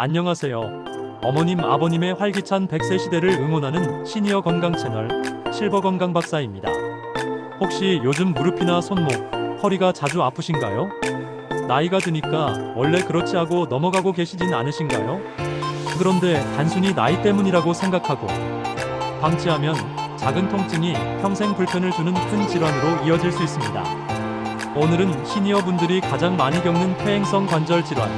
안녕하세요. 어머님, 아버님의 활기찬 100세 시대를 응원하는 시니어 건강 채널 실버 건강 박사입니다. 혹시 요즘 무릎이나 손목, 허리가 자주 아프신가요? 나이가 드니까 원래 그렇지 하고 넘어가고 계시진 않으신가요? 그런데 단순히 나이 때문이라고 생각하고 방치하면 작은 통증이 평생 불편을 주는 큰 질환으로 이어질 수 있습니다. 오늘은 시니어 분들이 가장 많이 겪는 퇴행성 관절 질환,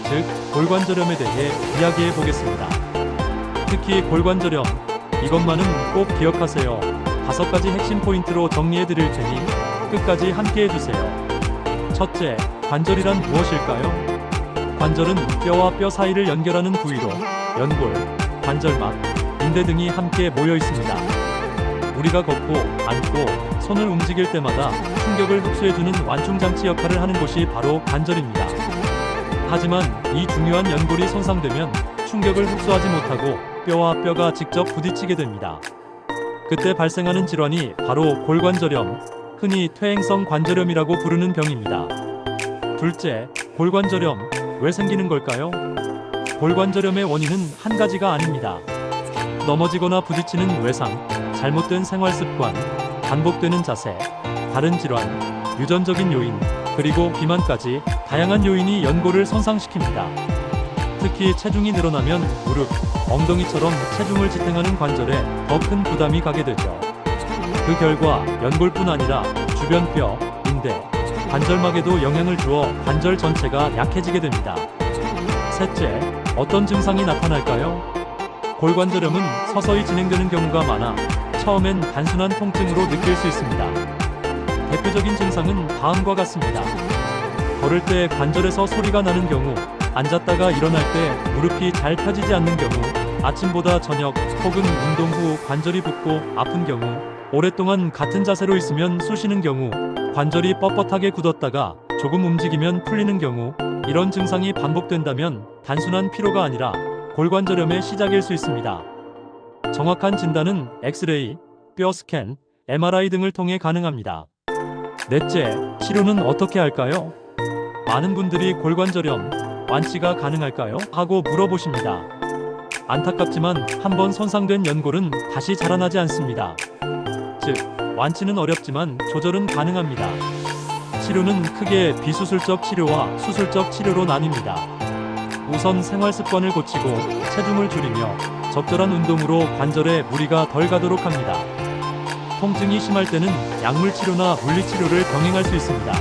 즉 골관절염에 대해 이야기해 보겠습니다. 특히 골관절염, 이것만은 꼭 기억하세요. 5가지 핵심 포인트로 정리해 드릴 테니 끝까지 함께 해주세요. 첫째, 관절이란 무엇일까요? 관절은 뼈와 뼈 사이를 연결하는 부위로 연골, 관절막, 인대 등이 함께 모여 있습니다. 우리가 걷고, 앉고, 손을 움직일 때마다 충격을 흡수해주는 완충장치 역할을 하는 곳이 바로 관절입니다. 하지만 이 중요한 연골이 손상되면 충격을 흡수하지 못하고 뼈와 뼈가 직접 부딪히게 됩니다. 그때 발생하는 질환이 바로 골관절염, 흔히 퇴행성 관절염이라고 부르는 병입니다. 둘째, 골관절염, 왜 생기는 걸까요? 골관절염의 원인은 한 가지가 아닙니다. 넘어지거나 부딪히는 외상, 잘못된 생활 습관, 반복되는 자세, 다른 질환, 유전적인 요인, 그리고 비만까지 다양한 요인이 연골을 손상시킵니다. 특히 체중이 늘어나면 무릎, 엉덩이처럼 체중을 지탱하는 관절에 더 큰 부담이 가게 되죠. 그 결과 연골뿐 아니라 주변 뼈, 인대, 관절막에도 영향을 주어 관절 전체가 약해지게 됩니다. 셋째, 어떤 증상이 나타날까요? 골관절염은 서서히 진행되는 경우가 많아 처음엔 단순한 통증으로 느낄 수 있습니다. 대표적인 증상은 다음과 같습니다. 걸을 때 관절에서 소리가 나는 경우, 앉았다가 일어날 때 무릎이 잘 펴지지 않는 경우, 아침보다 저녁 혹은 운동 후 관절이 붓고 아픈 경우, 오랫동안 같은 자세로 있으면 쑤시는 경우, 관절이 뻣뻣하게 굳었다가 조금 움직이면 풀리는 경우, 이런 증상이 반복된다면 단순한 피로가 아니라 골관절염의 시작일 수 있습니다. 정확한 진단은 엑스레이, 뼈 스캔, MRI 등을 통해 가능합니다. 넷째, 치료는 어떻게 할까요? 많은 분들이 골관절염, 완치가 가능할까요? 하고 물어보십니다. 안타깝지만 한번 손상된 연골은 다시 자라나지 않습니다. 즉, 완치는 어렵지만 조절은 가능합니다. 치료는 크게 비수술적 치료와 수술적 치료로 나뉩니다. 우선 생활 습관을 고치고 체중을 줄이며 적절한 운동으로 관절에 무리가 덜 가도록 합니다. 통증이 심할 때는 약물 치료나 물리 치료를 병행할 수 있습니다.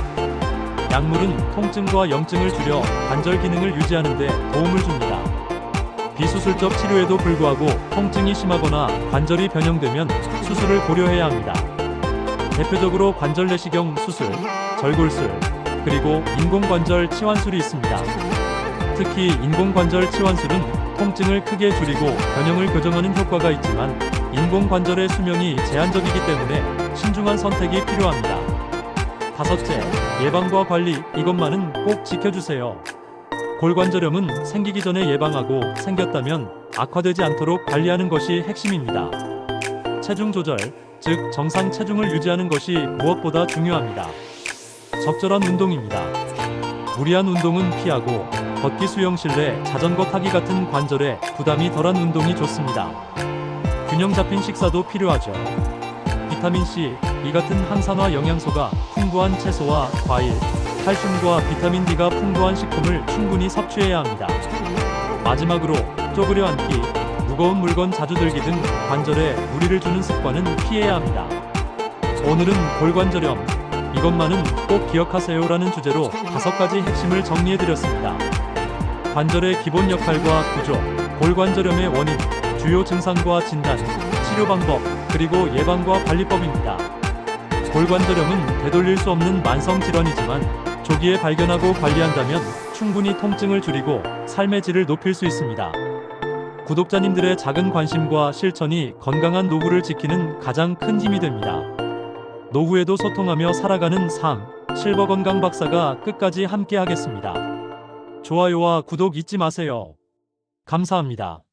약물은 통증과 염증을 줄여 관절 기능을 유지하는 데 도움을 줍니다. 비수술적 치료에도 불구하고 통증이 심하거나 관절이 변형되면 수술을 고려해야 합니다. 대표적으로 관절 내시경 수술, 절골술, 그리고 인공관절 치환술이 있습니다. 특히 인공관절 치환술은 통증을 크게 줄이고 변형을 교정하는 효과가 있지만 인공관절의 수명이 제한적이기 때문에 신중한 선택이 필요합니다. 다섯째, 예방과 관리, 이것만은 꼭 지켜주세요. 골관절염은 생기기 전에 예방하고 생겼다면 악화되지 않도록 관리하는 것이 핵심입니다. 체중 조절, 즉 정상 체중을 유지하는 것이 무엇보다 중요합니다. 적절한 운동입니다. 무리한 운동은 피하고 걷기, 수영, 실내, 자전거 타기 같은 관절에 부담이 덜한 운동이 좋습니다. 균형 잡힌 식사도 필요하죠. 비타민C, 이 같은 항산화 영양소가 풍부한 채소와 과일, 칼슘과 비타민 D가 풍부한 식품을 충분히 섭취해야 합니다. 마지막으로 쪼그려 앉기, 무거운 물건 자주 들기 등 관절에 무리를 주는 습관은 피해야 합니다. 오늘은 골관절염, 이것만은 꼭 기억하세요라는 주제로 5가지 핵심을 정리해드렸습니다. 관절의 기본 역할과 구조, 골관절염의 원인, 주요 증상과 진단, 치료 방법, 그리고 예방과 관리법입니다. 골관절염은 되돌릴 수 없는 만성 질환이지만 조기에 발견하고 관리한다면 충분히 통증을 줄이고 삶의 질을 높일 수 있습니다. 구독자님들의 작은 관심과 실천이 건강한 노후를 지키는 가장 큰 힘이 됩니다. 노후에도 소통하며 살아가는 삶, 실버 건강 박사가 끝까지 함께 하겠습니다. 좋아요와 구독 잊지 마세요. 감사합니다.